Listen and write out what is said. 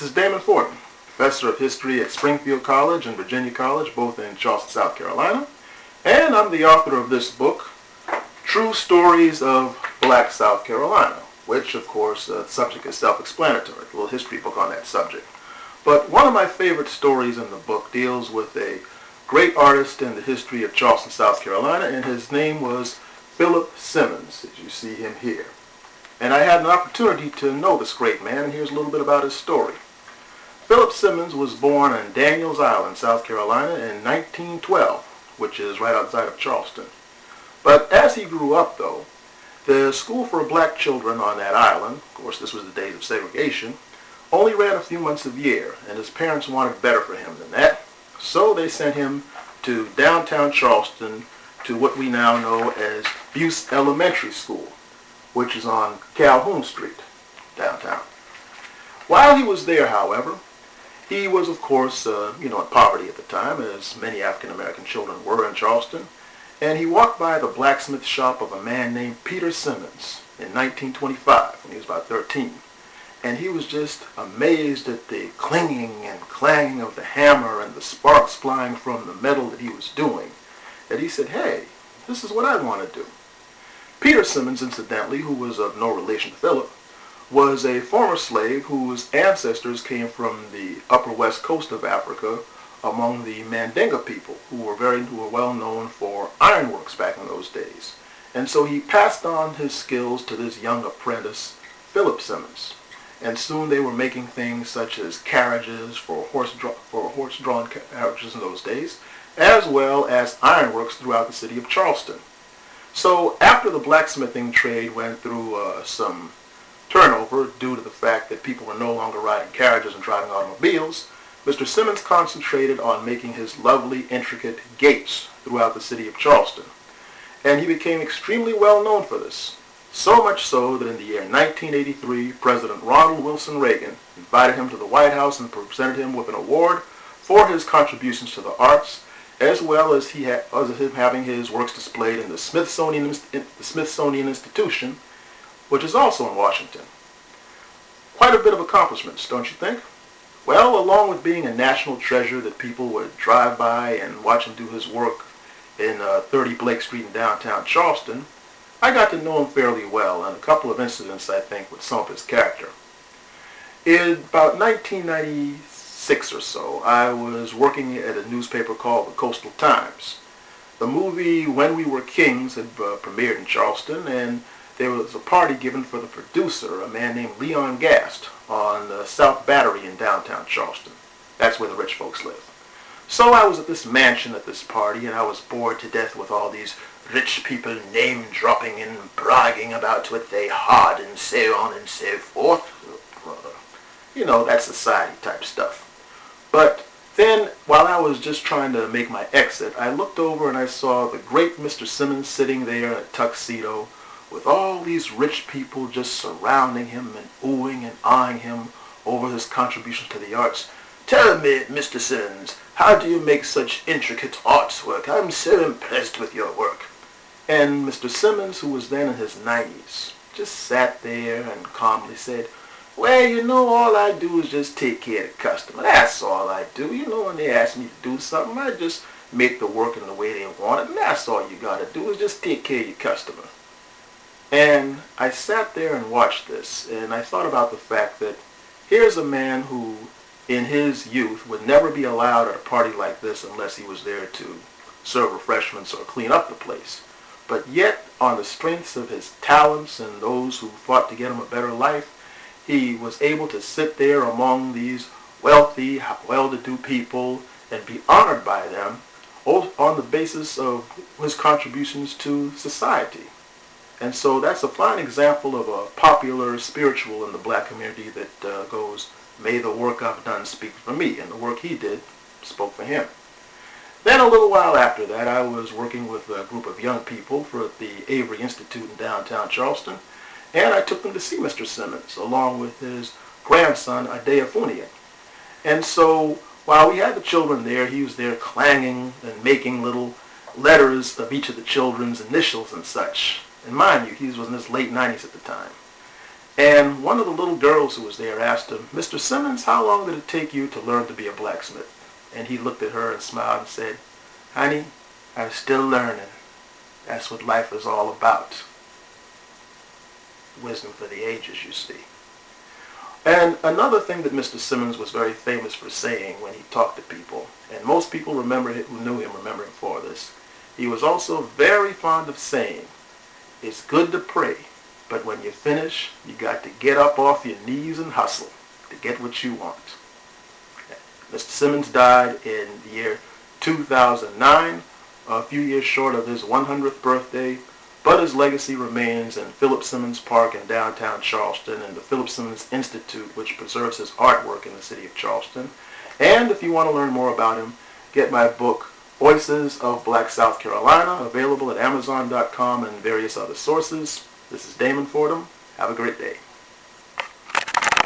is Damon Fordham, Professor of History at Springfield College and Virginia College, both in Charleston, South Carolina. And I'm the author of this book, True Stories of Black South Carolina, which, of course, the subject is self-explanatory, a little history book on that subject. But one of my favorite stories in the book deals with a great artist in the history of Charleston, South Carolina, and his name was Phillip Simmons, as you see him here. And I had an opportunity to know this great man, and here's a little bit about his story. Phillip Simmons was born on Daniels Island, South Carolina in 1912, which is right outside of Charleston. But as he grew up, though, the school for black children on that island, of course this was the days of segregation, only ran a few months a year, and his parents wanted better for him than that. So they sent him to downtown Charleston to what we now know as Buse Elementary School, which is on Calhoun Street, downtown. While he was there, however, he was, of course, in poverty at the time, as many African-American children were in Charleston, and he walked by the blacksmith shop of a man named Peter Simmons in 1925, when he was about 13. And he was just amazed at the clinging and clanging of the hammer and the sparks flying from the metal that he was doing, that he said, hey, this is what I want to do. Peter Simmons, incidentally, who was of no relation to Philip, was a former slave whose ancestors came from the upper west coast of Africa among the Mandinga people, who were well known for ironworks back in those days. And so he passed on his skills to this young apprentice, Phillip Simmons. And soon they were making things such as carriages for horse-drawn carriages in those days, as well as ironworks throughout the city of Charleston. So after the blacksmithing trade went through some turnover due to the fact that people were no longer riding carriages and driving automobiles, Mr. Simmons concentrated on making his lovely, intricate gates throughout the city of Charleston. And he became extremely well known for this. So much so that in the year 1983, President Ronald Wilson Reagan invited him to the White House and presented him with an award for his contributions to the arts, as well as him having his works displayed in the Smithsonian Institution, which is also in Washington. Quite a bit of accomplishments, don't you think? Well, along with being a national treasure that people would drive by and watch him do his work in 30 Blake Street in downtown Charleston, I got to know him fairly well, and a couple of incidents, I think, with some of his character. In about 1996 or so, I was working at a newspaper called the Coastal Times. The movie When We Were Kings had premiered in Charleston, and there was a party given for the producer, a man named Leon Gast, on South Battery in downtown Charleston. That's where the rich folks live. So I was at this mansion at this party, and I was bored to death with all these rich people name-dropping and bragging about what they had and so on and so forth. That society type stuff. But then, while I was just trying to make my exit, I looked over and I saw the great Mr. Simmons sitting there in a tuxedo with all these rich people just surrounding him and oohing and eyeing him over his contributions to the arts. Tell me, Mr. Simmons, how do you make such intricate artwork? I'm so impressed with your work. And Mr. Simmons, who was then in his 90s, just sat there and calmly said, well, all I do is just take care of the customer. That's all I do. When they ask me to do something, I just make the work in the way they want it, and that's all you got to do is just take care of your customer. And I sat there and watched this, and I thought about the fact that here's a man who, in his youth, would never be allowed at a party like this unless he was there to serve refreshments or clean up the place. But yet, on the strengths of his talents and those who fought to get him a better life, he was able to sit there among these wealthy, well-to-do people and be honored by them on the basis of his contributions to society. And so that's a fine example of a popular spiritual in the black community that goes, may the work I've done speak for me, and the work he did spoke for him. Then a little while after that, I was working with a group of young people for the Avery Institute in downtown Charleston, and I took them to see Mr. Simmons, along with his grandson, Adeyefunian. And so, while we had the children there, he was there clanging and making little letters of each of the children's initials and such. And mind you, he was in his late 90s at the time. And one of the little girls who was there asked him, "Mr. Simmons, how long did it take you to learn to be a blacksmith?" And he looked at her and smiled and said, "Honey, I'm still learning. That's what life is all about." Wisdom for the ages, you see. And another thing that Mr. Simmons was very famous for saying when he talked to people, and most people who knew him remember him for this, he was also very fond of saying, "It's good to pray, but when you finish, you got to get up off your knees and hustle to get what you want." Mr. Simmons died in the year 2009, a few years short of his 100th birthday, but his legacy remains in Phillip Simmons Park in downtown Charleston and the Phillip Simmons Institute, which preserves his artwork in the city of Charleston. And if you want to learn more about him, get my book, Voices of Black South Carolina, available at Amazon.com and various other sources. This is Damon Fordham. Have a great day.